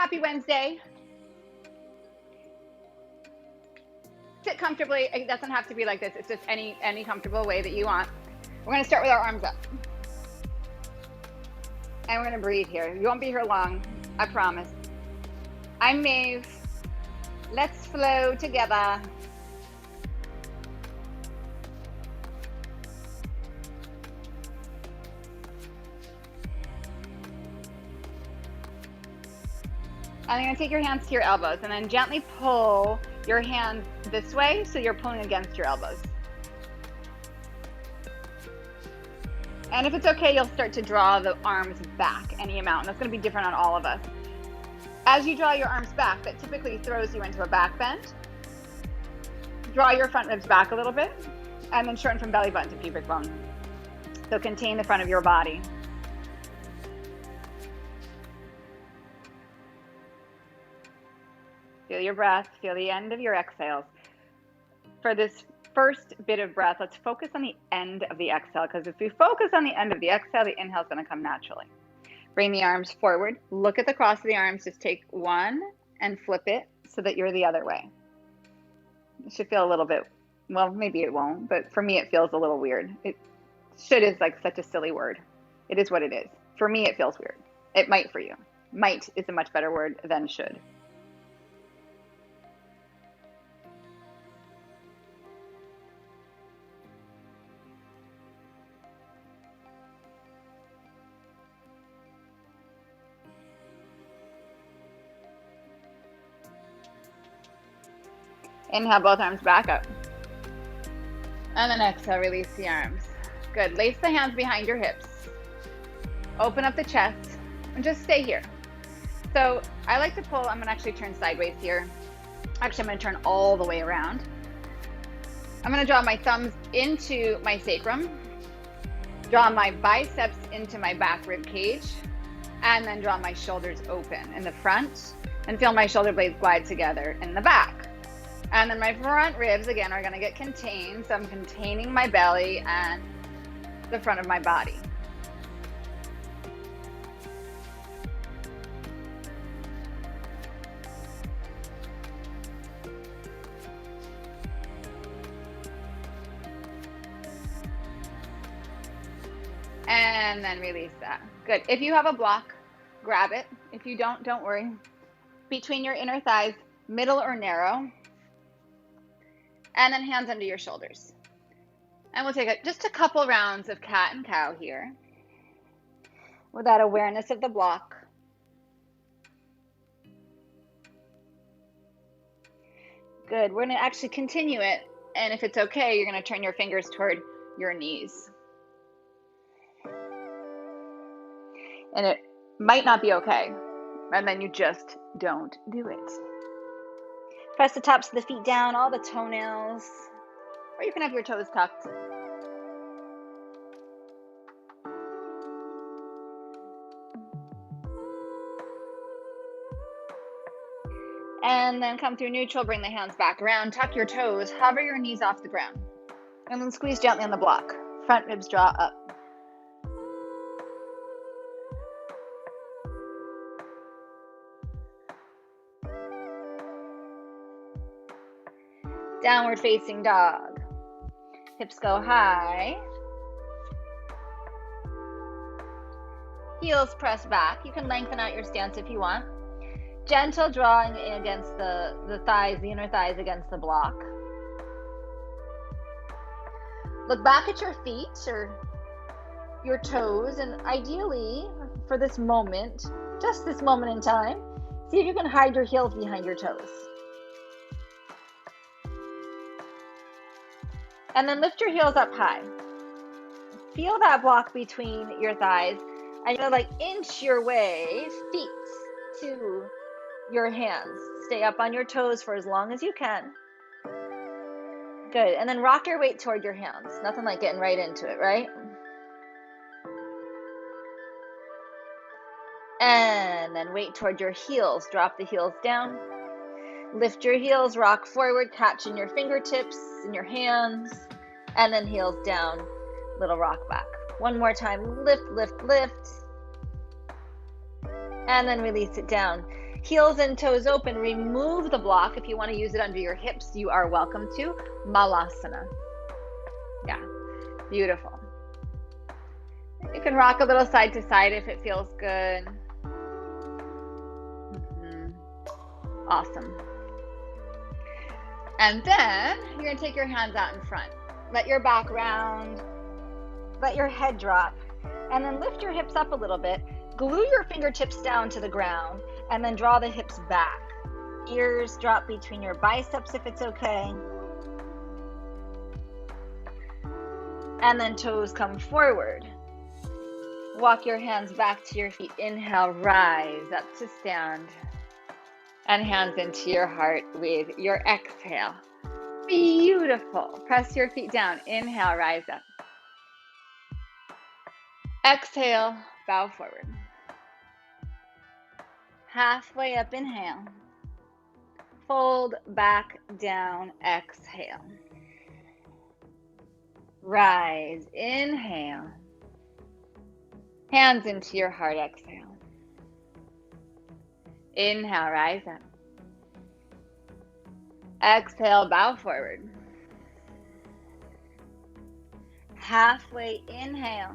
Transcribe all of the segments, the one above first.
Happy Wednesday. Sit comfortably. It doesn't have to be like this. It's just any comfortable way that you want. We're going to start with our arms up. And we're going to breathe here. You won't be here long, I promise. I'm Maeve. Let's flow together. And you're going to take your hands to your elbows and then gently pull your hands this way so you're pulling against your elbows. And if it's okay, you'll start to draw the arms back any amount. And that's going to be different on all of us. As you draw your arms back, that typically throws you into a back bend. Draw your front ribs back a little bit and then shorten from belly button to pubic bone. So contain the front of your body. Feel your breath, feel the end of your exhales. For this first bit of breath, let's focus on the end of the exhale, because if we focus on the end of the exhale, the inhale is going to come naturally. Bring the arms forward, look at the cross of the arms, just take one and flip it so that you're the other way. It should feel a little bit, well, maybe it won't, but for me it feels a little weird. Should is like such a silly word. It is what it is. For me it feels weird. It might for you. Might is a much better word than should. Inhale, both arms back up. And then exhale, release the arms. Good. Lace the hands behind your hips. Open up the chest and just stay here. So I like to pull, I'm going to actually turn sideways here. Actually, I'm going to turn all the way around. I'm going to draw my thumbs into my sacrum, draw my biceps into my back rib cage, and then draw my shoulders open in the front and feel my shoulder blades glide together in the back. And then my front ribs, again, are going to get contained. So I'm containing my belly and the front of my body. And then release that. Good. If you have a block, grab it. If you don't worry. Between your inner thighs, middle or narrow. And then hands under your shoulders. And we'll take just a couple rounds of cat and cow here with that awareness of the block. Good. We're going to actually continue it. And if it's okay, you're going to turn your fingers toward your knees. And it might not be okay. And then you just don't do it. Press the tops of the feet down, all the toenails, or you can have your toes tucked. And then come through neutral, bring the hands back around, tuck your toes, hover your knees off the ground, and then squeeze gently on the block. Front ribs draw up. Downward facing dog. Hips go high. Heels press back. You can lengthen out your stance if you want. Gentle drawing in against the thighs, the inner thighs against the block. Look back at your feet or your toes, and ideally for this moment, just this moment in time, see if you can hide your heels behind your toes. And then lift your heels up high. Feel that block between your thighs. And you're like inch your way, feet to your hands. Stay up on your toes for as long as you can. Good. And then rock your weight toward your hands. Nothing like getting right into it, right? And then weight toward your heels. Drop the heels down. Lift your heels, rock forward, catching your fingertips in your hands, and then heels down, little rock back. One more time, lift, lift, lift, and then release it down. Heels and toes open. Remove the block. If you want to use it under your hips, you are welcome to. Malasana. Yeah, beautiful. You can rock a little side to side if it feels good. Awesome. And then you're going to take your hands out in front. Let your back round. Let your head drop. And then lift your hips up a little bit. Glue your fingertips down to the ground. And then draw the hips back. Ears drop between your biceps if it's okay. And then toes come forward. Walk your hands back to your feet. Inhale, rise up to stand. And hands into your heart with your exhale. Beautiful. Press your feet down. Inhale, rise up. Exhale, bow forward. Halfway up, inhale. Fold back down, exhale. Rise, inhale. Hands into your heart, exhale. Inhale, rise up. Exhale, bow forward. Halfway, inhale.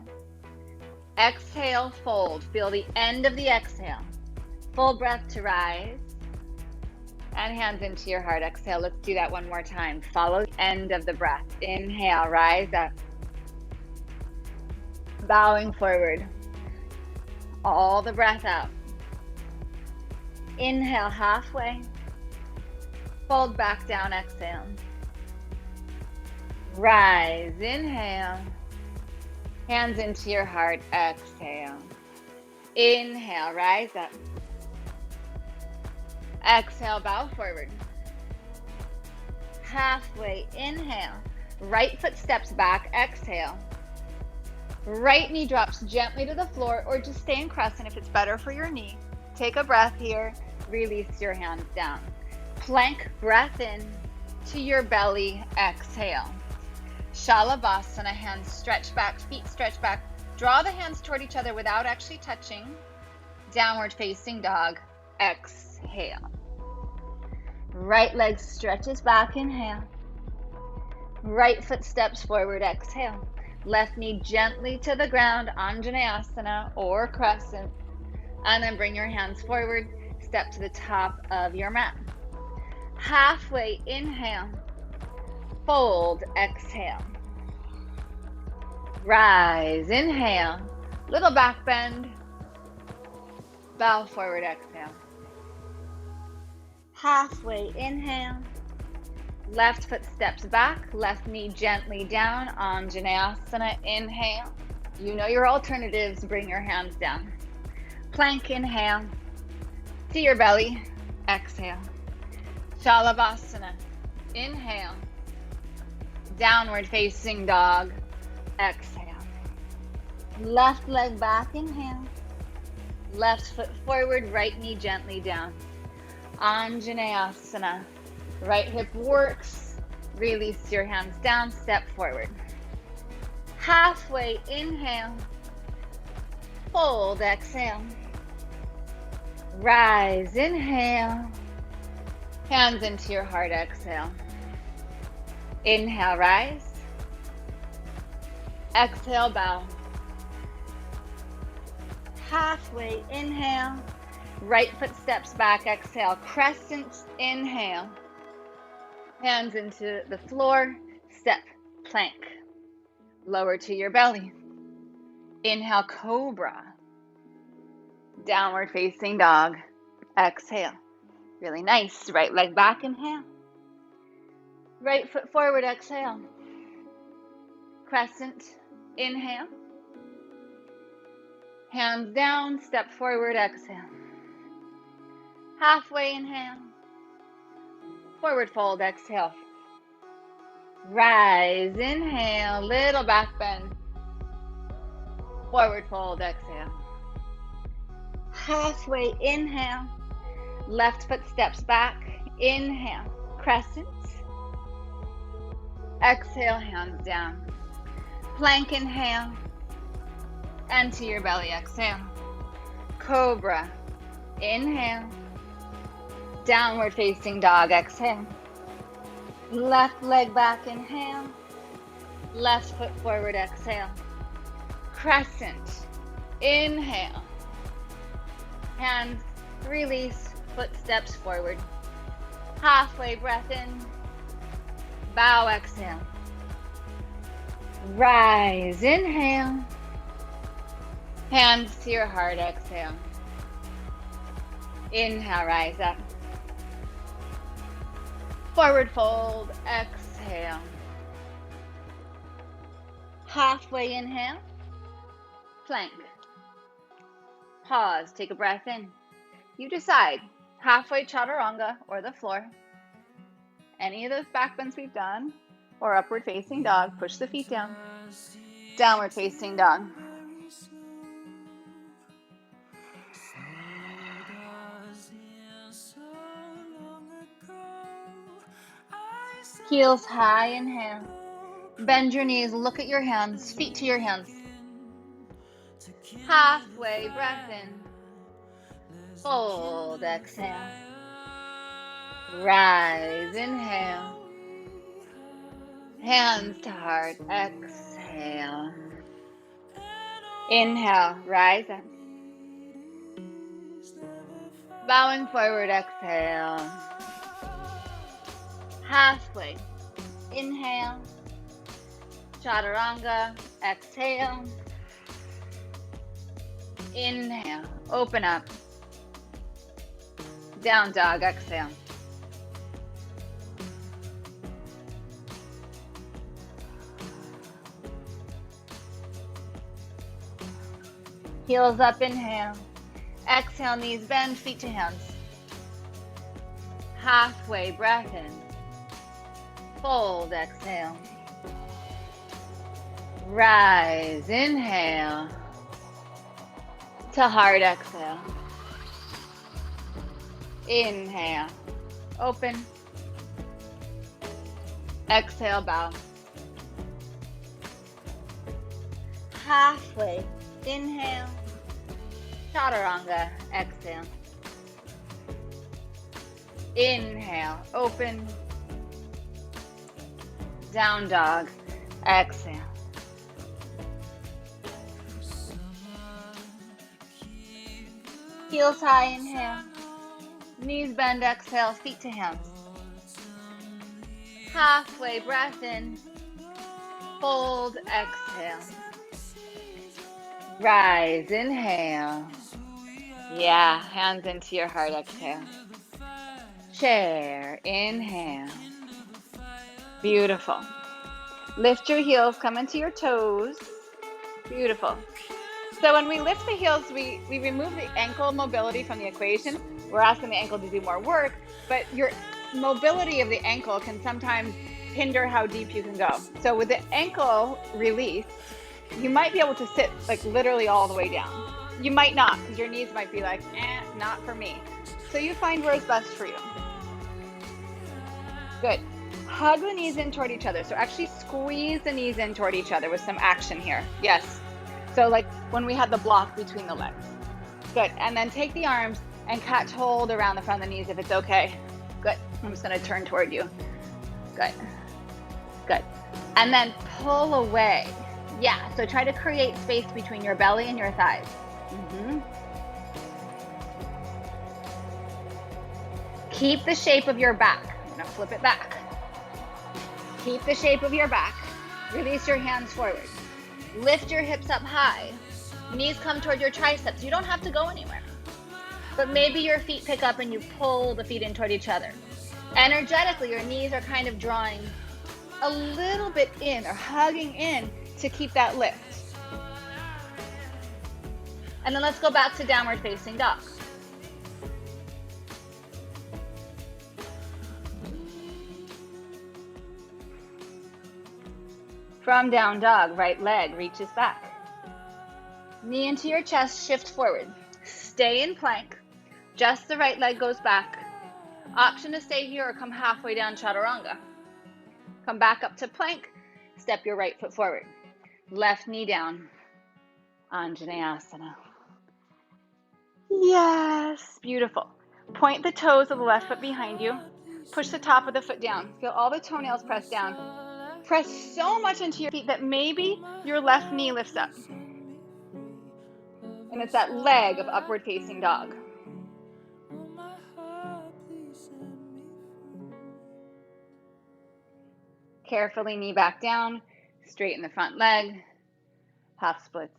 Exhale, fold. Feel the end of the exhale. Full breath to rise. And hands into your heart. Exhale. Let's do that one more time. Follow the end of the breath. Inhale, rise up. Bowing forward. All the breath out. Inhale, halfway. Fold back down, exhale. Rise, inhale. Hands into your heart, exhale. Inhale, rise up. Exhale, bow forward. Halfway, inhale. Right foot steps back, exhale. Right knee drops gently to the floor, or just stay in crescent if it's better for your knee. Take a breath here. Release your hands down. Plank, breath in to your belly, exhale. Shalabhasana, hands stretch back, feet stretch back. Draw the hands toward each other without actually touching. Downward facing dog, exhale. Right leg stretches back, inhale. Right foot steps forward, exhale. Left knee gently to the ground, Anjaneyasana or crescent. And then bring your hands forward, step to the top of your mat. Halfway, inhale. Fold, exhale. Rise, inhale. Little back bend. Bow forward, exhale. Halfway, inhale. Left foot steps back, left knee gently down, Anjaneyasana, inhale. You know your alternatives, bring your hands down. Plank, inhale. To your belly, exhale. Shalabhasana, inhale. Downward facing dog, exhale. Left leg back, inhale. Left foot forward, right knee gently down. Anjaneyasana. Right hip works. Release your hands down, step forward. Halfway, inhale. Fold, exhale. Rise, inhale. Hands into your heart, exhale. Inhale, rise. Exhale, bow. Halfway, inhale. Right foot steps back, exhale. Crescent, inhale. Hands into the floor, step, plank. Lower to your belly. Inhale, cobra. Downward facing dog. Exhale. Really nice. Right leg back, inhale. Right foot forward, exhale. Crescent, inhale. Hands down, step forward, exhale. Halfway, inhale. Forward fold, exhale. Rise, inhale, little back bend. Forward fold, exhale. Halfway, inhale. Left foot steps back, inhale. Crescent. Exhale, hands down. Plank, inhale. And to your belly, exhale. Cobra, inhale. Downward facing dog, exhale. Left leg back, inhale. Left foot forward, exhale. Crescent, inhale. Hands release, footsteps forward. Halfway breath in. Bow, exhale. Rise, inhale. Hands to your heart, exhale. Inhale, rise up. Forward fold, exhale. Halfway inhale. Plank. Pause, take a breath in. You decide, halfway chaturanga or the floor. Any of those back bends we've done, or upward facing dog, push the feet down. Downward facing dog. Heels high, inhale. Bend your knees, look at your hands, feet to your hands. Halfway breath in. Fold, exhale. Rise, inhale. Hands to heart, exhale. Inhale, rise up. Bowing forward, exhale. Halfway, inhale. Chaturanga, exhale. Inhale, open up. Down dog, exhale. Heels up, inhale. Exhale, knees bend, feet to hands. Halfway, breath in. Fold, exhale. Rise, inhale. To heart, exhale. Inhale, open. Exhale, bow. Halfway, inhale. Chaturanga, exhale. Inhale, open. Down dog, exhale. Heels high, inhale. Knees bend, exhale, feet to hands. Halfway, breath in. Fold, exhale. Rise, inhale. Yeah, hands into your heart, exhale. Chair, inhale. Beautiful. Lift your heels, come into your toes. Beautiful. So when we lift the heels, we remove the ankle mobility from the equation. We're asking the ankle to do more work, but your mobility of the ankle can sometimes hinder how deep you can go. So with the ankle release, you might be able to sit like literally all the way down. You might not, because your knees might be like, not for me. So you find where's best for you. Good. Hug the knees in toward each other. So actually squeeze the knees in toward each other with some action here. Yes. So like when we had the block between the legs. Good. And then take the arms and catch hold around the front of the knees if it's okay. Good. I'm just going to turn toward you. Good. Good. And then pull away. Yeah. So try to create space between your belly and your thighs. Keep the shape of your back. I'm going to flip it back. Keep the shape of your back. Release your hands forward. Lift your hips up high. Knees come toward your triceps. You don't have to go anywhere. But maybe your feet pick up and you pull the feet in toward each other. Energetically, your knees are kind of drawing a little bit in or hugging in to keep that lift. And then let's go back to downward facing dog. From down dog, right leg reaches back. Knee into your chest, shift forward. Stay in plank. Just the right leg goes back. Option to stay here or come halfway down chaturanga. Come back up to plank. Step your right foot forward. Left knee down. Anjaneyasana. Yes, beautiful. Point the toes of the left foot behind you. Push the top of the foot down. Feel all the toenails press down. Press so much into your feet that maybe your left knee lifts up. And it's that leg of upward facing dog. Carefully knee back down, straighten the front leg, half splits.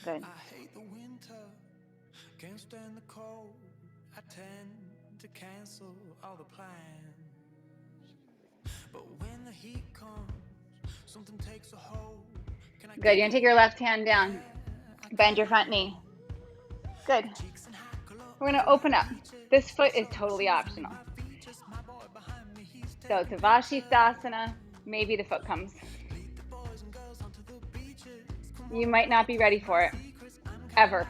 Good. I hate the winter, can't stand the cold. I tend to cancel all the plans. But when the heat comes, something takes a hold. Good. You're gonna take your left hand down. Bend your front knee. Good. We're gonna open up. This foot is totally optional. So it's a Vashisthasana. Maybe the foot comes. You might not be ready for it, ever.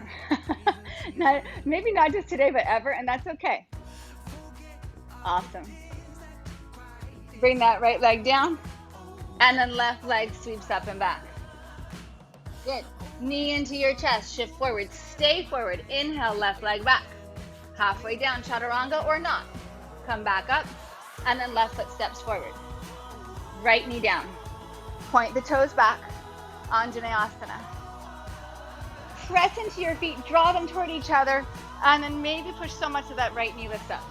Maybe not just today, but ever, and that's okay. Awesome. Bring that right leg down, and then left leg sweeps up and back. Good. Knee into your chest, shift forward, stay forward. Inhale, left leg back. Halfway down, chaturanga or not. Come back up, and then left foot steps forward. Right knee down. Point the toes back, Anjaneyasana. Press into your feet, draw them toward each other, and then maybe push so much that that right knee lifts up.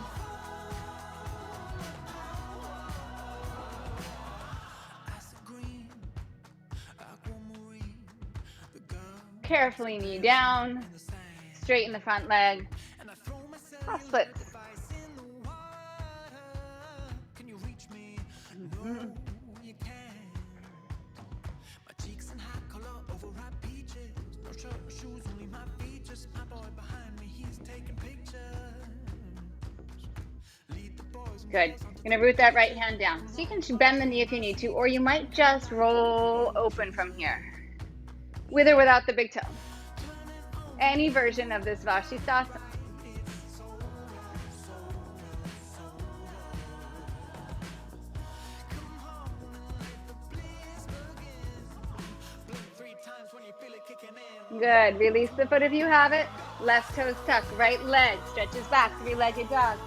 Carefully knee down, straighten the front leg, half splits. Good. You're gonna root that right hand down. So you can bend the knee if you need to, or you might just roll open from here, with or without the big toe. Any version of this Vashisthasana. Good. Release the foot if you have it. Left toes tucked. Right leg stretches back. Three-legged dog.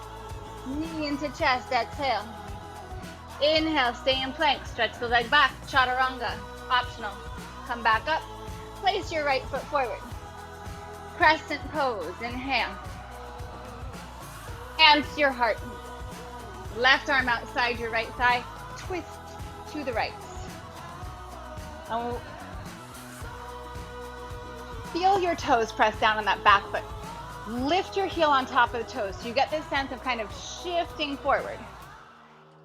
Knee into chest. Exhale. Inhale. Stay in plank. Stretch the leg back. Chaturanga. Optional. Come back up. Place your right foot forward. Crescent pose. Inhale. Hands to your heart. Left arm outside your right thigh. Twist to the right. Feel your toes press down on that back foot. Lift your heel on top of the toes so you get this sense of kind of shifting forward.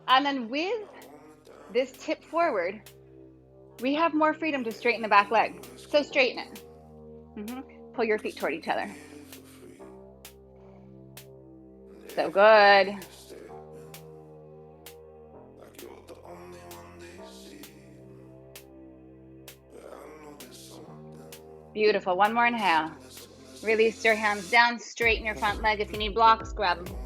And then with this tip forward, we have more freedom to straighten the back leg. So straighten it. Pull your feet toward each other. So good. Beautiful. One more inhale. Release your hands down. Straighten your front leg. If you need blocks, grab them.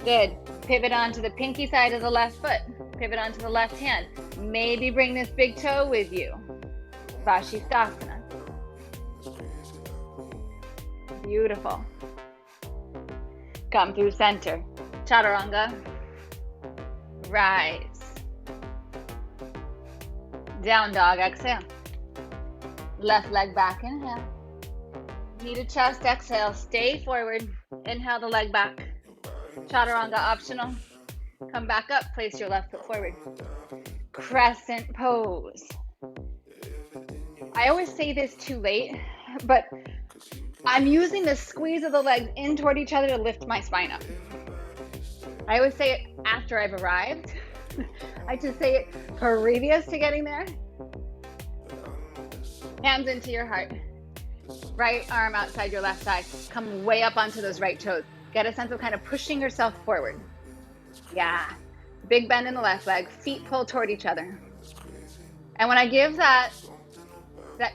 Good. Pivot onto the pinky side of the left foot. Pivot onto the left hand. Maybe bring this big toe with you. Vashisthasana. Beautiful. Come through center. Chaturanga. Rise. Down dog. Exhale. Left leg back. Inhale. Knee to chest. Exhale. Stay forward. Inhale the leg back. Chaturanga optional. Come back up. Place your left foot forward. Crescent pose. I always say this too late, but I'm using the squeeze of the legs in toward each other to lift my spine up. I always say it after I've arrived. I just say it previous to getting there. Hands into your heart. Right arm outside your left thigh. Come way up onto those right toes. Get a sense of kind of pushing yourself forward. Yeah. Big bend in the left leg. Feet pull toward each other. And when I give that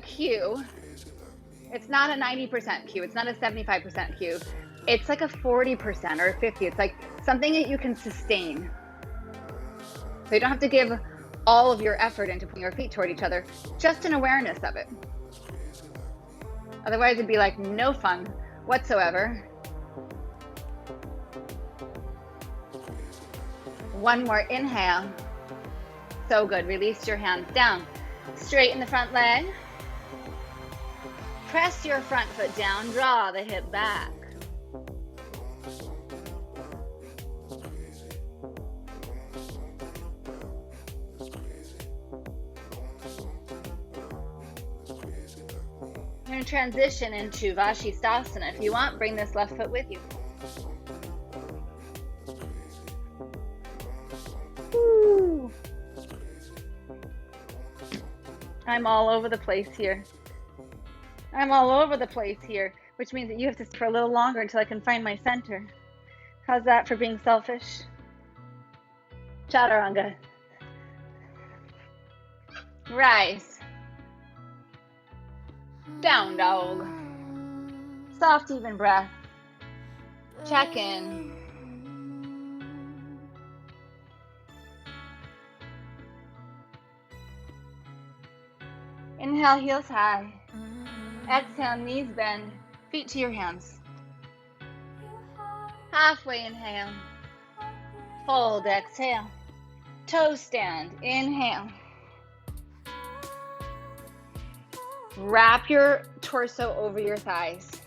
cue, it's not a 90% cue. It's not a 75% cue. it's like a 40% or 50. It's like something that you can sustain. So you don't have to give all of your effort into pulling your feet toward each other, just an awareness of it. Otherwise, it'd be like no fun whatsoever. One more inhale. So good. Release your hands down. Straighten the front leg. Press your front foot down. Draw the hip back. You're going to transition into Vashisthasana. If you want, bring this left foot with you. Woo. I'm all over the place here. I'm all over the place here, which means that you have to stay for a little longer until I can find my center. How's that for being selfish? Chaturanga. Rise. Down dog. Soft, even breath. Check in. Inhale, heels high. Exhale, knees bend. Feet to your hands. Halfway inhale. Fold, exhale. Toe stand, inhale. Wrap your torso over your thighs.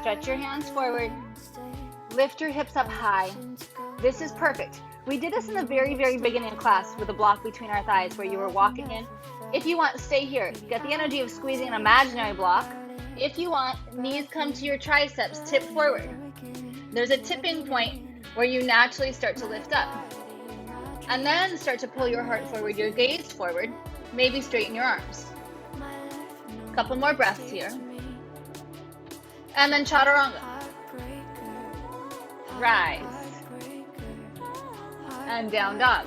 Stretch your hands forward. Lift your hips up high. This is perfect. We did this in the very, very beginning of class with a block between our thighs where you were walking in. If you want, stay here. Get the energy of squeezing an imaginary block. If you want, knees come to your triceps, tip forward. There's a tipping point where you naturally start to lift up. And then start to pull your heart forward, your gaze forward. Maybe straighten your arms. A couple more breaths here. And then Chaturanga. Rise. And down dog.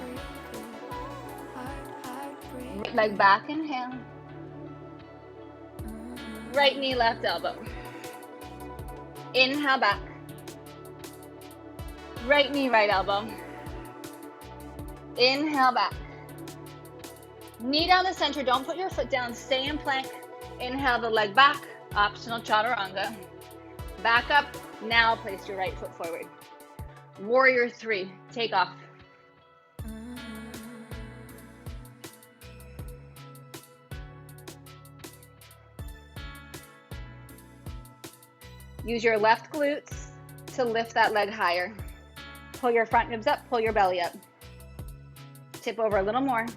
Right leg back, inhale. Right knee, left elbow. Inhale back. Right knee, right elbow. Inhale back. Knee down the center. Don't put your foot down. Stay in plank. Inhale the leg back. Optional Chaturanga. Back up. Now place your right foot forward. Warrior 3. Take off. Use your left glutes to lift that leg higher. Pull your front ribs up, pull your belly up. Tip over a little more.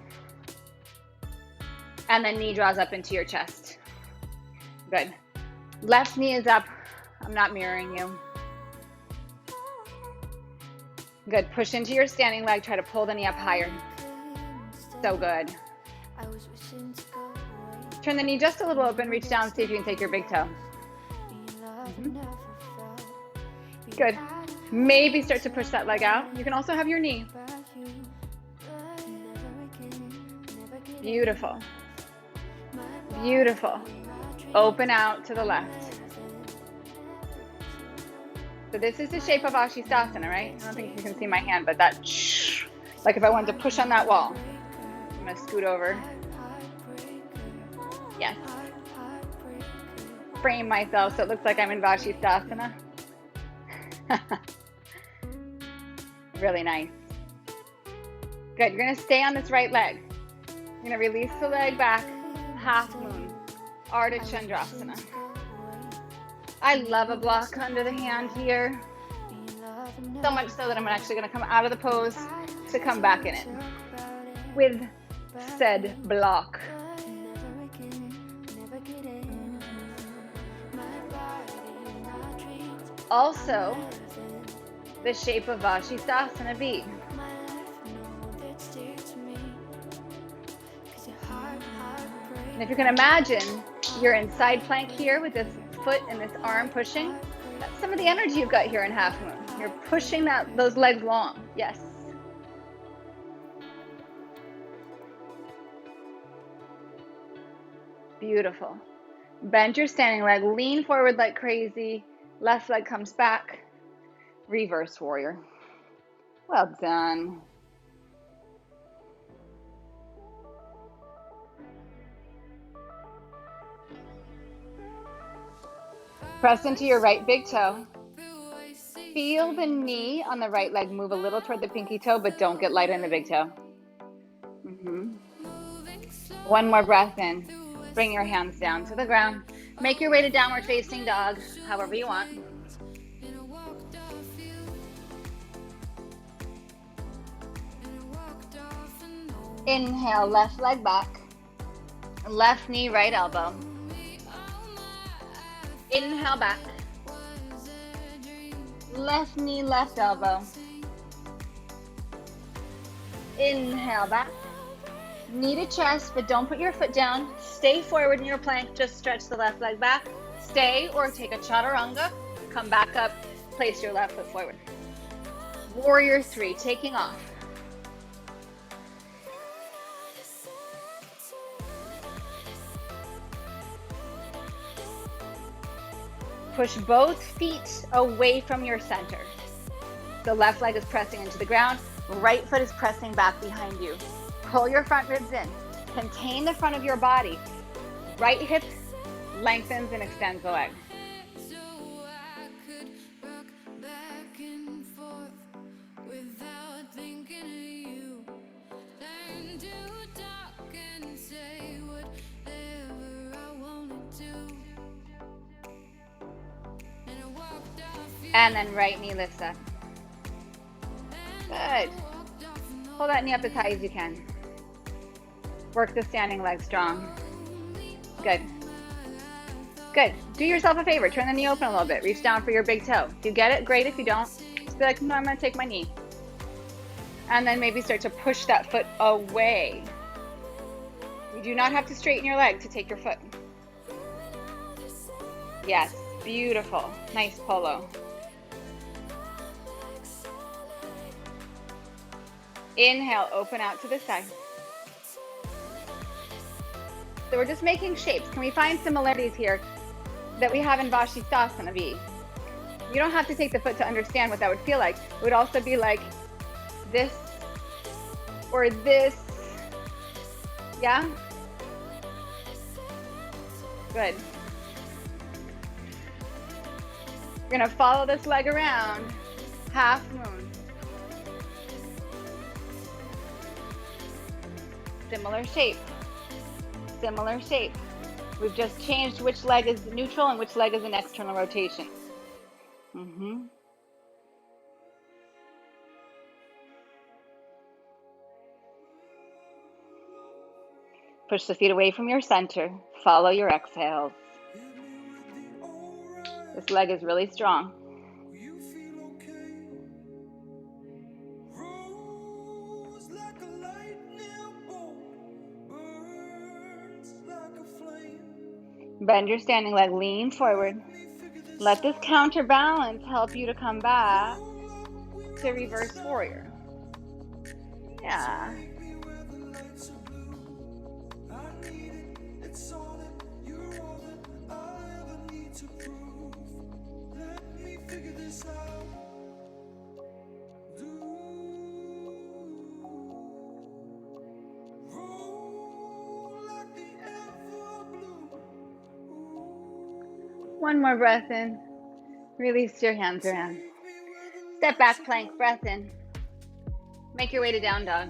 And then knee draws up into your chest. Good. Left knee is up. I'm not mirroring you. Good. Push into your standing leg. Try to pull the knee up higher. So good. Turn the knee just a little open. Reach down. See if you can take your big toe. Good. Maybe start to push that leg out. You can also have your knee. Beautiful. Beautiful. Open out to the left. So this is the shape of Vashisthasana, right? I don't think you can see my hand, but that, like if I wanted to push on that wall. I'm going to scoot over. Yes. Frame myself so it looks like I'm in Vashisthasana. Really nice. Good. You're going to stay on this right leg. You're going to release the leg back, half moon, Ardha Chandrasana. I love a block under the hand here. So much so that I'm actually going to come out of the pose to come back in it with said block. Also, the shape of Vashisthasana B. And if you can imagine, you're in side plank here with this foot and this arm pushing. That's some of the energy you've got here in half moon. You're pushing those legs long. Yes. Beautiful. Bend your standing leg. Lean forward like crazy. Left leg comes back. Reverse warrior. Well done. Press into your right big toe. Feel the knee on the right leg move a little toward the pinky toe, but don't get light on the big toe. One more breath in. Bring your hands down to the ground. Make your way to downward facing dog, however you want. Inhale, left leg back. Left knee, right elbow. Inhale back. Left knee, left elbow. Inhale back. Knee to chest, but don't put your foot down. Stay forward in your plank. Just stretch the left leg back. Stay or take a chaturanga. Come back up. Place your left foot forward. Warrior 3, taking off. Push both feet away from your center. The left leg is pressing into the ground. Right foot is pressing back behind you. Pull your front ribs in. Contain the front of your body. Right hip lengthens and extends the leg. And then right knee lifts up. Good. Hold that knee up as high as you can. Work the standing leg strong. Good. Good. Do yourself a favor. Turn the knee open a little bit. Reach down for your big toe. If you get it, great. If you don't, just be like, no, I'm going to take my knee. And then maybe start to push that foot away. You do not have to straighten your leg to take your foot. Yes. Beautiful. Nice polo. Inhale, open out to the side. So we're just making shapes. Can we find similarities here that we have in Vashisthasana V? You don't have to take the foot to understand what that would feel like. It would also be like this or this. Yeah? Good. We're going to follow this leg around, half moon. Similar shape, similar shape. We've just changed which leg is neutral and which leg is an external rotation. Push the feet away from your center. Follow your exhales. This leg is really strong. Bend your standing leg, lean forward. Let this counterbalance help you to come back to reverse warrior. Yeah. One more breath in. Release your hands around. Step back plank, breath in. Make your way to down dog.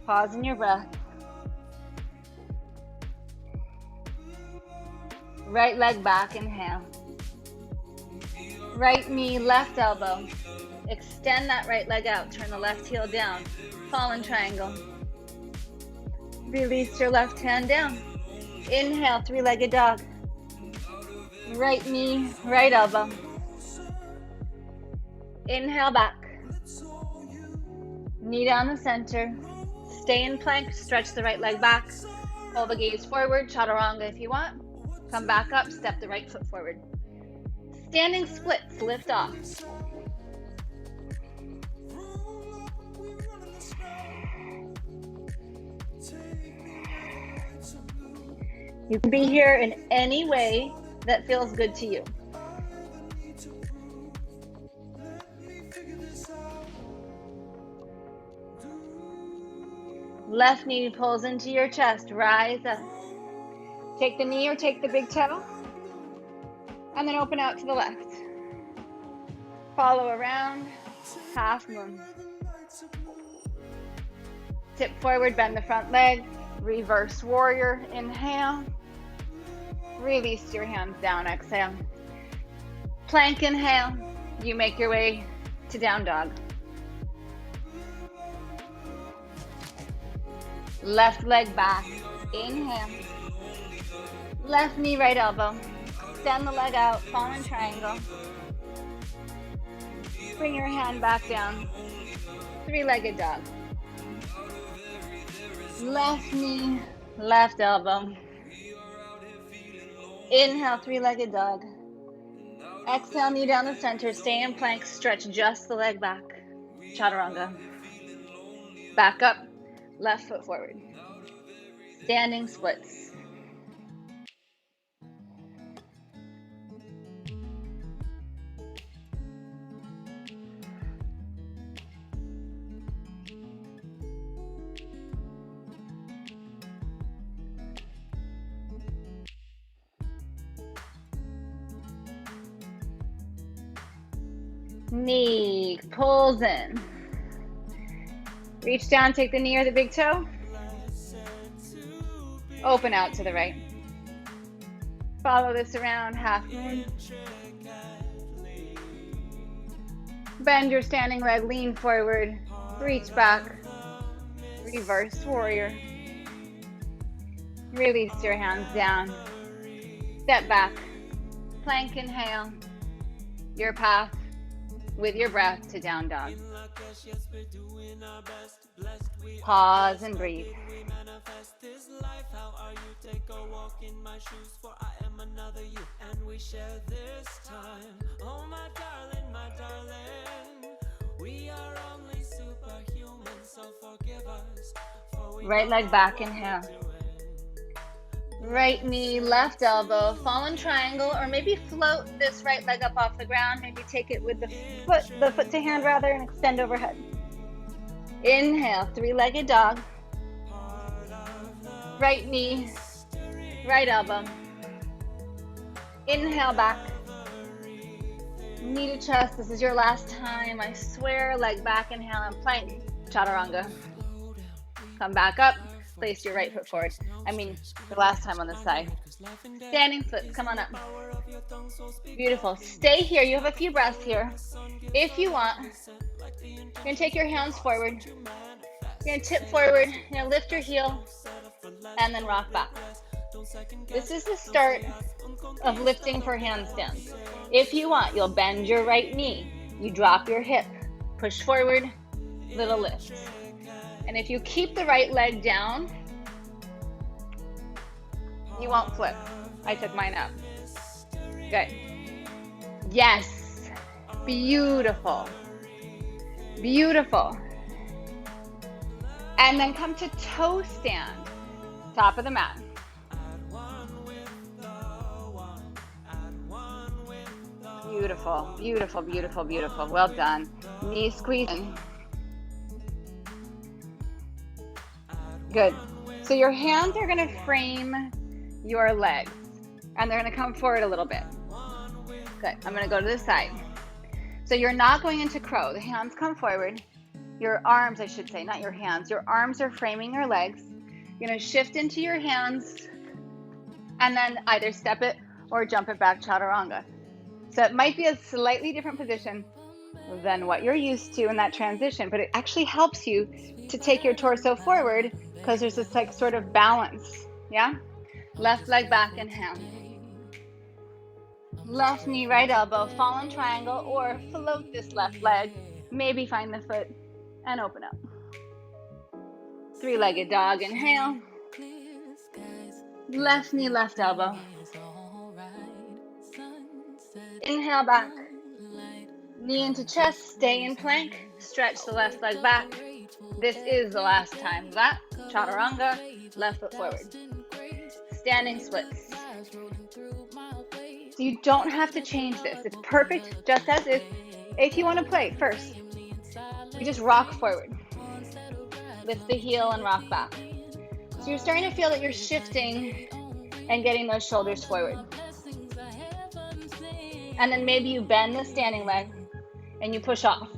Pause in your breath. Right leg back, inhale. Right knee, left elbow. Extend that right leg out. Turn the left heel down. Fallen triangle. Release your left hand down. Inhale, three-legged dog. Right knee, right elbow. Inhale back. Knee down the center. Stay in plank. Stretch the right leg back. Pull the gaze forward. Chaturanga if you want. Come back up. Step the right foot forward. Standing splits. Lift off. You can be here in any way that feels good to you. Left knee pulls into your chest, rise up. Take the knee or take the big toe, and then open out to the left. Follow around, half moon. Tip forward, bend the front leg, reverse warrior, inhale. Release your hands down, exhale. Plank, inhale. You make your way to down dog. Left leg back, inhale. Left knee, right elbow. Extend the leg out, fallen triangle. Bring your hand back down. Three-legged dog. Left knee, left elbow. Inhale, three-legged dog. Exhale, knee down the center. Stay in plank, stretch just the leg back. Chaturanga. Back up, left foot forward. Standing splits. Knee pulls in. Reach down, take the knee or the big toe. Open out to the right. Follow this around, half moon. Bend your standing leg, lean forward, reach back, reverse warrior. Release your hands down. Step back, plank, inhale. Your path with your breath to down dog. Pause and breathe. Right leg back, inhale. Right knee, left elbow, fallen triangle, or maybe float this right leg up off the ground. Maybe take it with the foot to hand rather, and extend overhead. Inhale, three-legged dog. Right knee, right elbow. Inhale back. Knee to chest. This is your last time. I swear, leg back, inhale and plank. Chaturanga. Come back up. Place your right foot forward. I mean, the last time on this side. Standing splits, come on up. Beautiful. Stay here. You have a few breaths here. If you want, you're going to take your hands forward. You're going to tip forward. You're going to lift your heel and then rock back. This is the start of lifting for handstands. If you want, you'll bend your right knee. You drop your hip. Push forward, little lift. And if you keep the right leg down, you won't flip. I took mine up. Good. Yes. Beautiful. Beautiful. And then come to toe stand. Top of the mat. Beautiful, beautiful, beautiful, beautiful. Well done. Knee squeezing. Good. So your hands are going to frame your legs, and they're going to come forward a little bit. Good. I'm going to go to the side. So you're not going into crow. The hands come forward. Your arms, I should say, not your hands. Your arms are framing your legs. You're going to shift into your hands, and then either step it or jump it back, chaturanga. So it might be a slightly different position than what you're used to in that transition, but it actually helps you to take your torso forward because there's this like sort of balance. Yeah? Left leg back, inhale. Left knee, right elbow, fallen triangle, or float this left leg. Maybe find the foot and open up. Three-legged dog, inhale. Left knee, left elbow. Inhale back. Knee into chest, stay in plank. Stretch the left leg back. This is the last time. That, chaturanga, left foot forward. standing splits. So you don't have to change this. It's perfect just as is. If you want to play first, you just rock forward. Lift the heel and rock back. So you're starting to feel that you're shifting and getting those shoulders forward. And then maybe you bend the standing leg and you push off.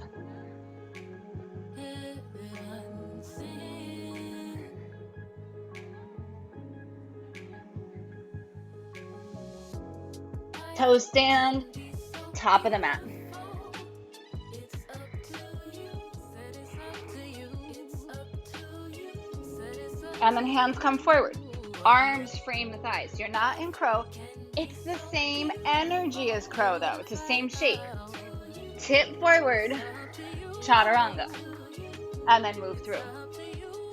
Toes stand, top of the mat. And then hands come forward. Arms frame the thighs. You're not in crow. It's the same energy as crow though. It's the same shape. Tip forward, chaturanga, and then move through.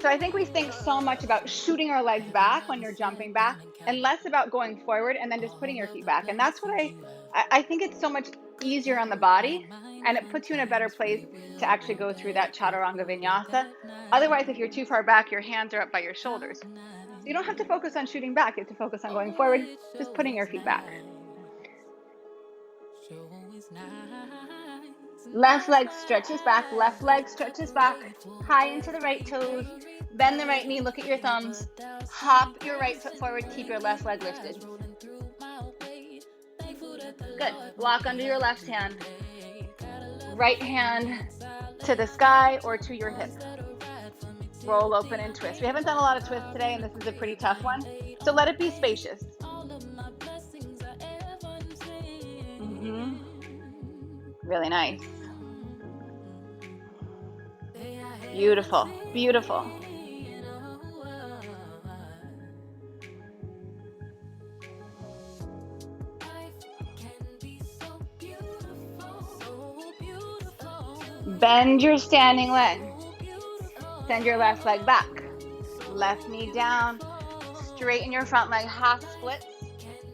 So I think we think so much about shooting our legs back when you're jumping back and less about going forward and then just putting your feet back. And that's what I think it's so much easier on the body, and it puts you in a better place to actually go through that chaturanga vinyasa. Otherwise, if you're too far back, your hands are up by your shoulders. So you don't have to focus on shooting back. You have to focus on going forward, just putting your feet back. Left leg stretches back, left leg stretches back, high into the right toes, bend the right knee, look at your thumbs, hop your right foot forward, keep your left leg lifted. Good. Block under your left hand. Right hand to the sky or to your hip. Roll open and twist. We haven't done a lot of twists today, and this is a pretty tough one. So let it be spacious. Really nice. Beautiful, beautiful. Bend your standing leg. Send your left leg back. Left knee down. Straighten your front leg, half splits.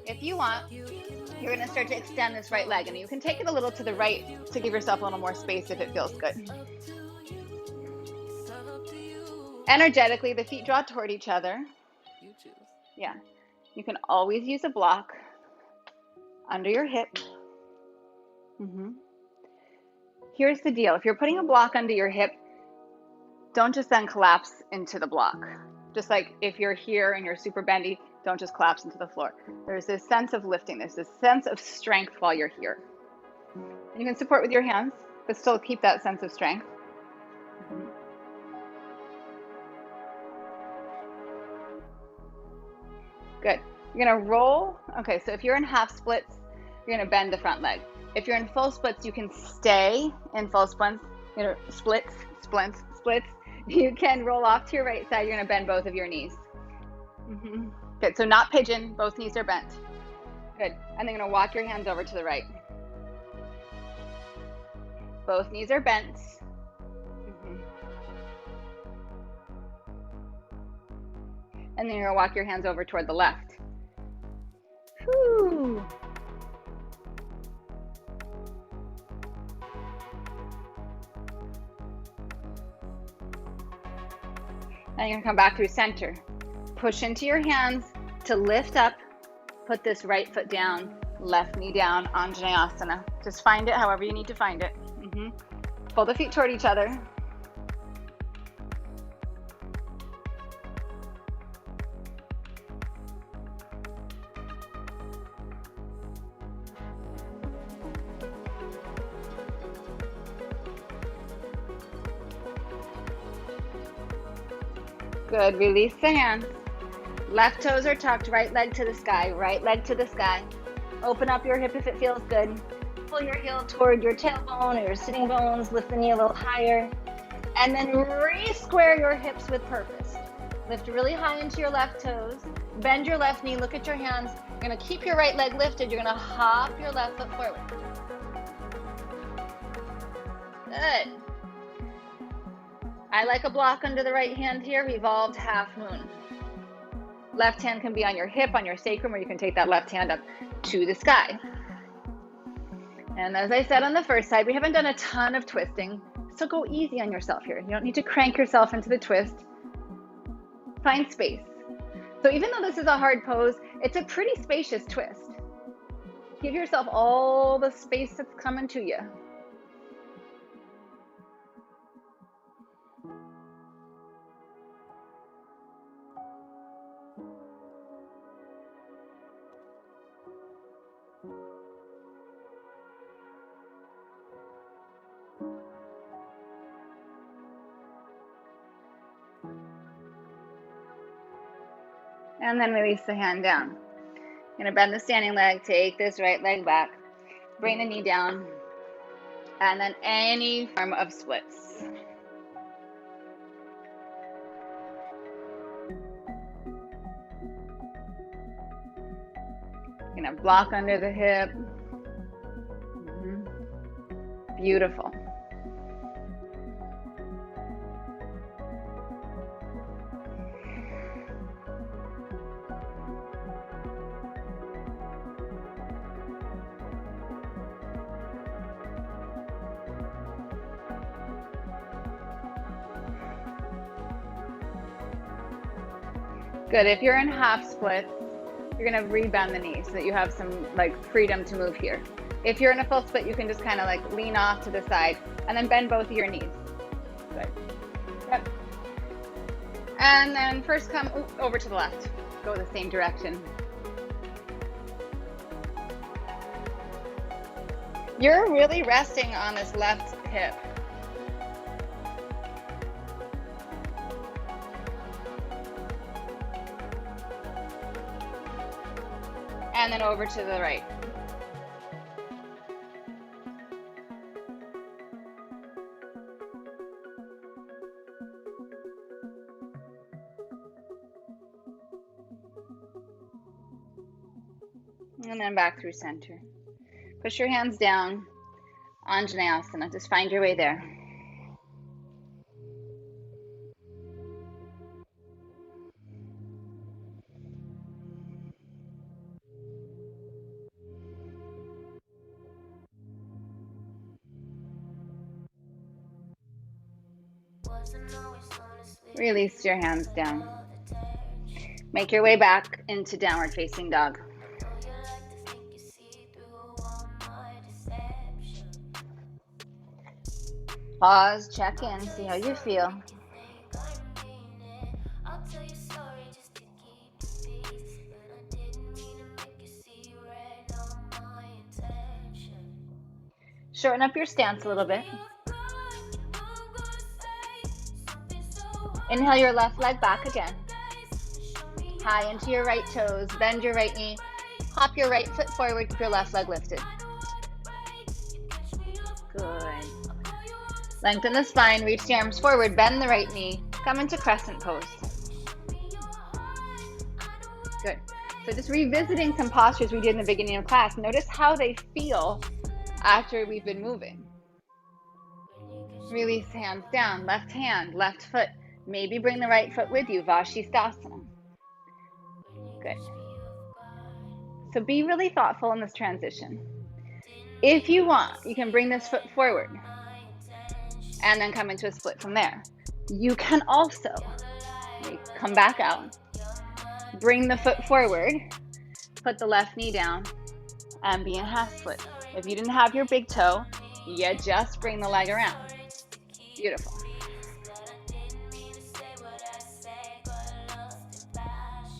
If you want, you're going to start to extend this right leg, and you can take it a little to the right to give yourself a little more space if it feels good. Energetically, the feet draw toward each other. Yeah. You can always use a block under your hip. Here's the deal. If you're putting a block under your hip, don't just then collapse into the block. Just like if you're here and you're super bendy, don't just collapse into the floor. There's this sense of lifting. There's this sense of strength while you're here. And you can support with your hands, but still keep that sense of strength. Good. You're going to roll. Okay, so if you're in half splits, you're going to bend the front leg. If you're in full splits, you can stay in full splits. Splits. You can roll off to your right side. You're going to bend both of your knees. Good. So not pigeon. Both knees are bent. Good. And then you're going to walk your hands over to the right. Both knees are bent. And then you're going to walk your hands over toward the left. Whew. Now you're going to come back through center. Push into your hands to lift up. Put this right foot down, left knee down, Anjaneyasana. Just find it however you need to find it. Pull the feet toward each other. Good. Release the hands. Left toes are tucked, right leg to the sky, right leg to the sky. Open up your hip if it feels good. Pull your heel toward your tailbone or your sitting bones. Lift the knee a little higher. And then re-square your hips with purpose. Lift really high into your left toes. Bend your left knee. Look at your hands. You're going to keep your right leg lifted. You're going to hop your left foot forward. Good. I like a block under the right hand here. Revolved half moon. Left hand can be on your hip, on your sacrum, or you can take that left hand up to the sky. And as I said on the first side, we haven't done a ton of twisting, so go easy on yourself here. You don't need to crank yourself into the twist. Find space. So even though this is a hard pose, it's a pretty spacious twist. Give yourself all the space that's coming to you. And then release the hand down. You're gonna bend the standing leg, take this right leg back, bring the knee down, and then any form of splits. You're gonna block under the hip. Beautiful. Good. If you're in half splits, you're gonna rebend the knee so that you have some like freedom to move here. If you're in a full split, you can just kind of like lean off to the side and then bend both of your knees. Good. Yep. And then first come over to the left. Go the same direction. You're really resting on this left hip. And then over to the right. And then back through center. Push your hands down, Anjaneyasana. Just find your way there. Release your hands down. Make your way back into downward facing dog. Pause, check in, see how you feel. Shorten up your stance a little bit. Inhale your left leg back again. High into your right toes, bend your right knee, hop your right foot forward with your left leg lifted. Good. Lengthen the spine, reach the arms forward, bend the right knee, come into crescent pose. Good. So just revisiting some postures we did in the beginning of class. Notice how they feel after we've been moving. Release hands down, left hand, left foot. Maybe bring the right foot with you, Vashisthasana. Good. So be really thoughtful in this transition. If you want, you can bring this foot forward and then come into a split from there. You can also come back out, bring the foot forward, put the left knee down, and be in half split. If you didn't have your big toe, you just bring the leg around. Beautiful.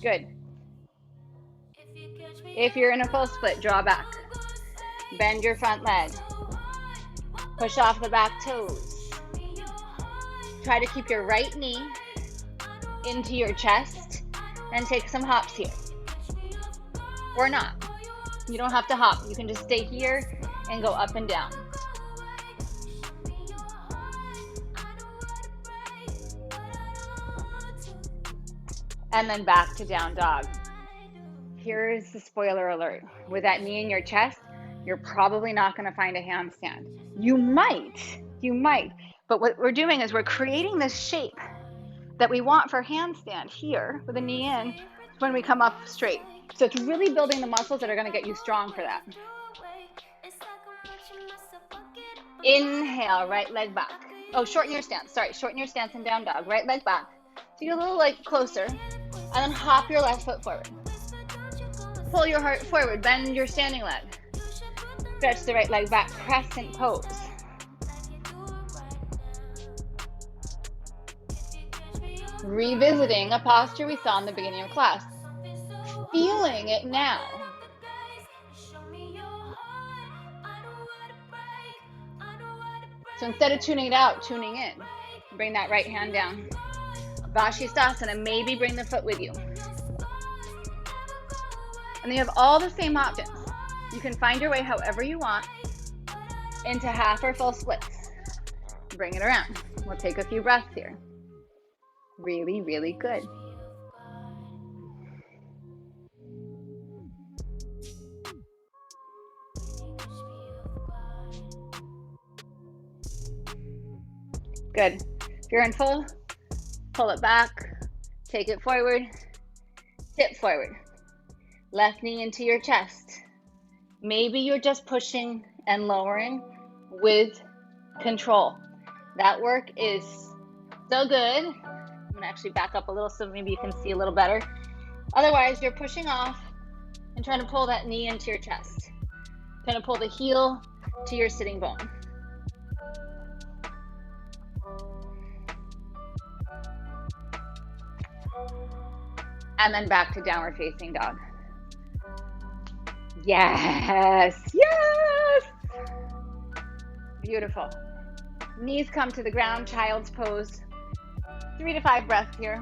Good. If you're in a full split, draw back. Bend your front leg. Push off the back toes. Try to keep your right knee into your chest and take some hops here. Or not. You don't have to hop. You can just stay here and go up and down. And then back to down dog. Here's the spoiler alert. With that knee in your chest, you're probably not going to find a handstand. You might. But what we're doing is we're creating this shape that we want for handstand here with the knee in when we come up straight. So it's really building the muscles that are going to get you strong for that. Inhale, right leg back. Oh, shorten your stance. Sorry, shorten your stance in down dog. Right leg back. So you're a little like closer. And then hop your left foot forward. Pull your heart forward, bend your standing leg. Stretch the right leg back, crescent pose. Revisiting a posture we saw in the beginning of class. Feeling it now. So instead of tuning it out, tuning in. Bring that right hand down. Vashisthasana, maybe bring the foot with you. And then you have all the same options. You can find your way however you want into half or full splits. Bring it around. We'll take a few breaths here. Really, really good. Good. If you're in full, pull it back, take it forward, tip forward. Left knee into your chest. Maybe you're just pushing and lowering with control. That work is so good. I'm gonna actually back up a little so maybe you can see a little better. Otherwise, you're pushing off and trying to pull that knee into your chest. Trying to pull the heel to your sitting bone. And then back to downward facing dog. Yes, yes. Beautiful. Knees come to the ground, child's pose. 3 to 5 breaths here.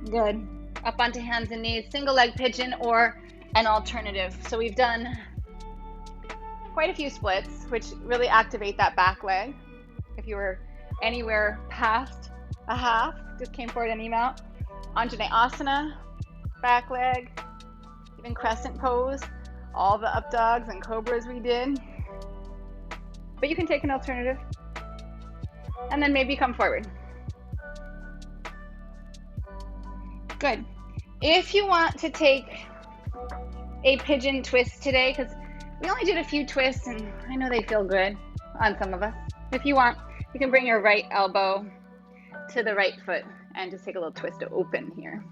Good. Up onto hands and knees, single leg pigeon or an alternative. So we've done quite a few splits, which really activate that back leg. If you were anywhere past a half, just came forward any amount. Anjaneyasana, back leg, even crescent pose, all the up dogs and cobras we did. But you can take an alternative. And then maybe come forward. Good. If you want to take a pigeon twist today, because we only did a few twists and I know they feel good on some of us. If you want, you can bring your right elbow to the right foot and just take a little twist to open here.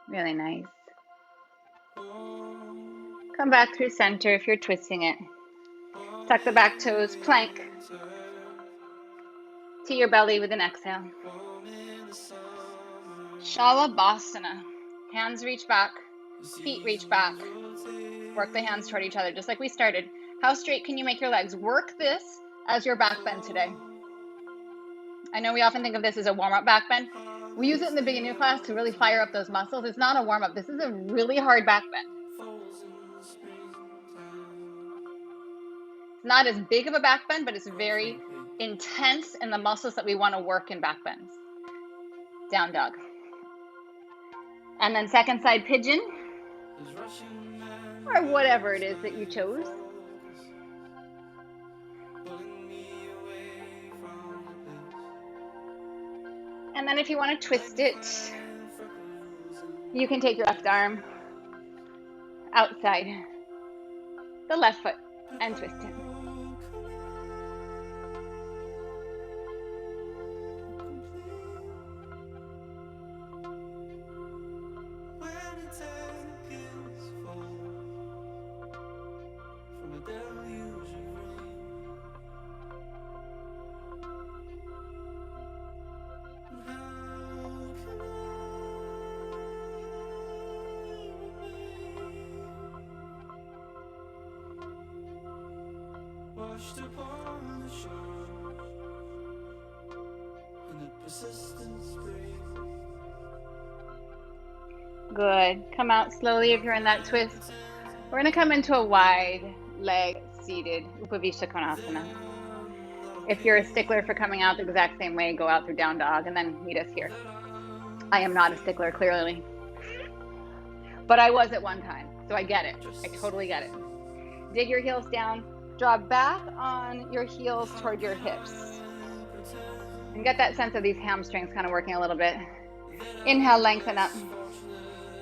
Really nice. Come back through center if you're twisting it. Tuck the back toes, plank to your belly with an exhale. Shalabhasana. Hands reach back, feet reach back. Work the hands toward each other, just like we started. How straight can you make your legs? Work this as your back bend today. I know we often think of this as a warm-up back bend. We use it in the beginning of class to really fire up those muscles. It's not a warm-up. This is a really hard back bend. It's not as big of a back bend, but it's very intense in the muscles that we want to work in back bends. Down dog. And then second side pigeon, or whatever it is that you chose. And then if you want to twist it, you can take your left arm outside the left foot and twist it. Washed upon the shore, and the persistence breaks. Good. Come out slowly if you're in that twist. We're going to come into a wide leg seated Upavishta Konasana. If you're a stickler for coming out the exact same way, go out through down dog and then meet us here. I am not a stickler, clearly. But I was at one time, so I get it. I totally get it. Dig your heels down. Draw back on your heels toward your hips. And get that sense of these hamstrings kind of working a little bit. Inhale, lengthen up.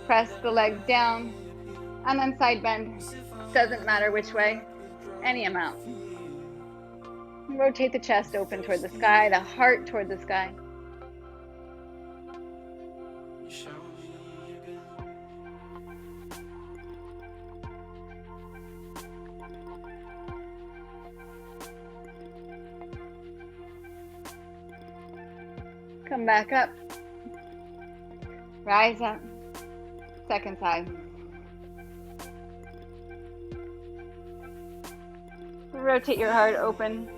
Press the legs down. And then side bend. Doesn't matter which way, any amount. Rotate the chest open toward the sky, the heart toward the sky. Come back up. Rise up. Second side. Rotate your heart open.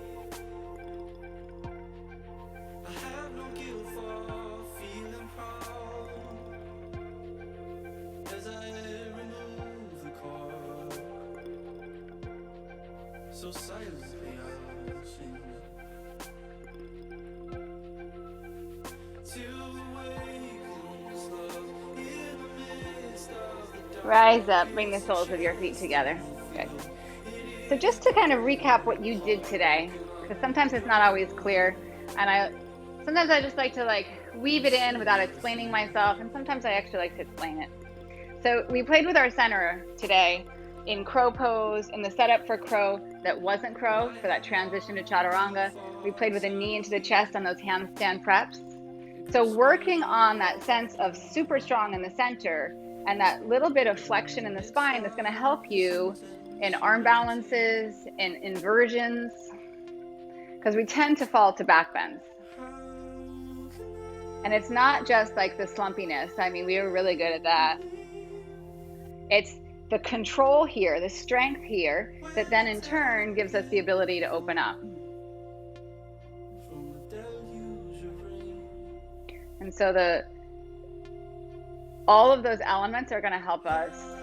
Rise up, bring the soles of your feet together. Good. So just to kind of recap what you did today, because sometimes it's not always clear, and sometimes I just like to weave it in without explaining myself, and sometimes I actually like to explain it. So we played with our center today in crow pose, in the setup for crow that wasn't crow, for that transition to chaturanga. We played with a knee into the chest on those handstand preps. So working on that sense of super strong in the center and that little bit of flexion in the spine that's going to help you in arm balances, in inversions, because we tend to fall to back bends. And it's not just like the slumpiness. I mean, we were really good at that. It's the control here, the strength here, that then in turn gives us the ability to open up. And so all of those elements are going to help us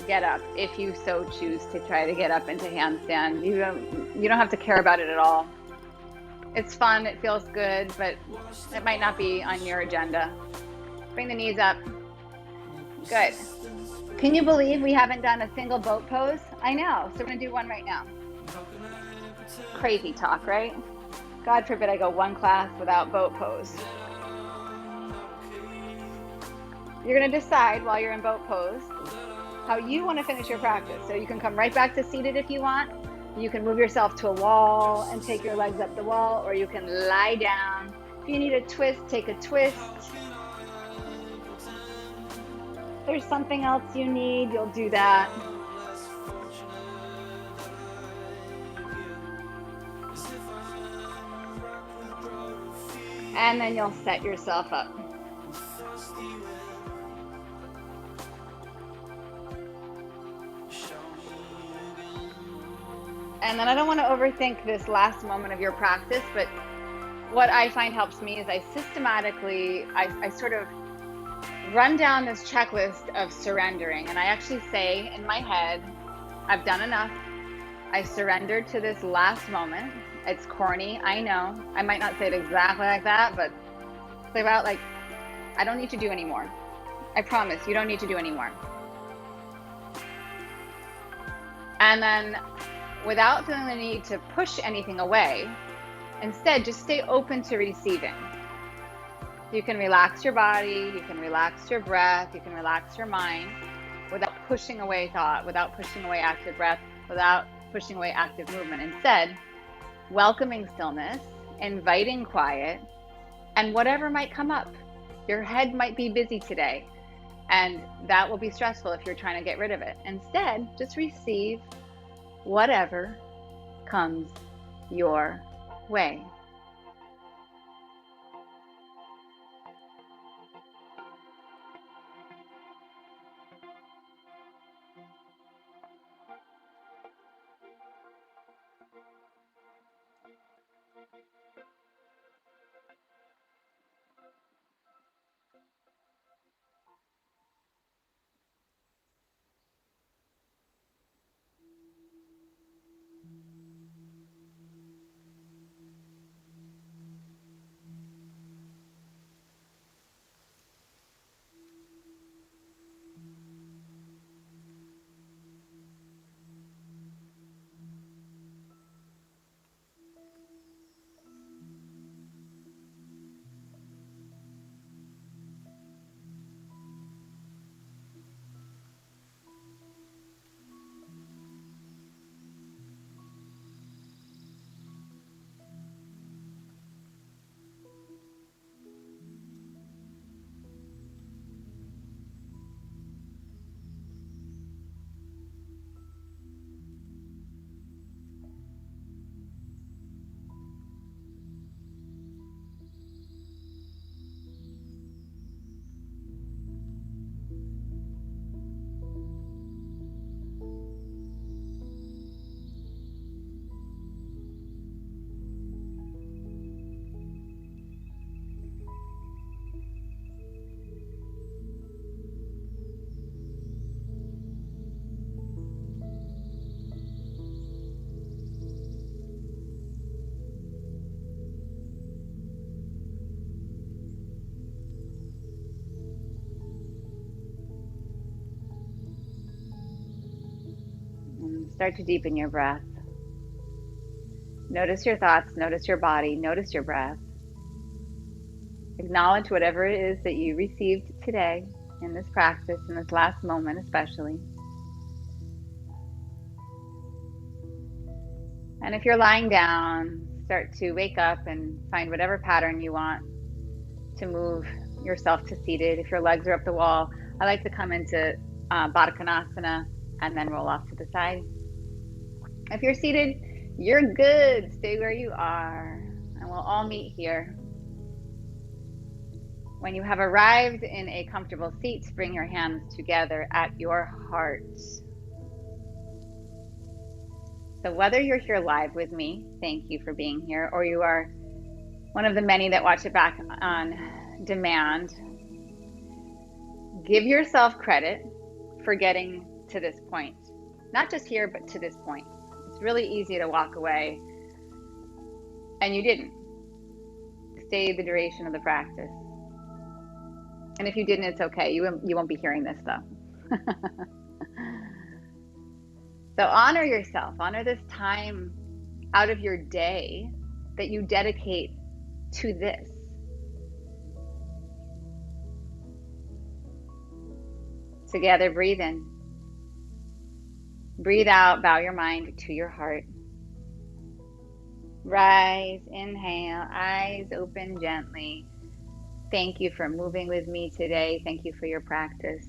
get up if you so choose to try to get up into handstand. You don't have to care about it at all. It's fun, it feels good, but it might not be on your agenda. Bring the knees up. Good. Can you believe we haven't done a single boat pose? I know, so we're going to do one right now. Crazy talk, right? God forbid I go one class without boat pose. You're going to decide while you're in boat pose how you want to finish your practice. So you can come right back to seated if you want. You can move yourself to a wall and take your legs up the wall, or you can lie down. If you need a twist, take a twist. If there's something else you need, you'll do that. And then you'll set yourself up. And then I don't want to overthink this last moment of your practice, but what I find helps me is I sort of run down this checklist of surrendering. And I actually say in my head, I've done enough. I surrendered to this last moment. It's corny, I know. I might not say it exactly like that, but it's about I don't need to do anymore. I promise you don't need to do anymore. And then without feeling the need to push anything away, instead just stay open to receiving. You can relax your body, you can relax your breath, you can relax your mind without pushing away thought, without pushing away active breath, without pushing away active movement. Instead, welcoming stillness, inviting quiet, and whatever might come up. Your head might be busy today, and that will be stressful if you're trying to get rid of it. Instead, just receive whatever comes your way. Start to deepen your breath. Notice your thoughts, notice your body, notice your breath. Acknowledge whatever it is that you received today in this practice, in this last moment especially. And if you're lying down, start to wake up and find whatever pattern you want to move yourself to seated. If your legs are up the wall, I like to come into Baddha Konasana and then roll off to the side. If you're seated, you're good. Stay where you are, and we'll all meet here. When you have arrived in a comfortable seat, bring your hands together at your heart. So whether you're here live with me, thank you for being here, or you are one of the many that watch it back on demand, give yourself credit for getting to this point. Not just here, but to this point. It's really easy to walk away, and you didn't. Stay the duration of the practice. And if you didn't, it's okay. You won't be hearing this though. So honor yourself. Honor this time out of your day that you dedicate to this. Together, breathe in. Breathe out. Bow your mind to your heart. Rise, inhale, eyes open gently. Thank you for moving with me today. Thank you for your practice.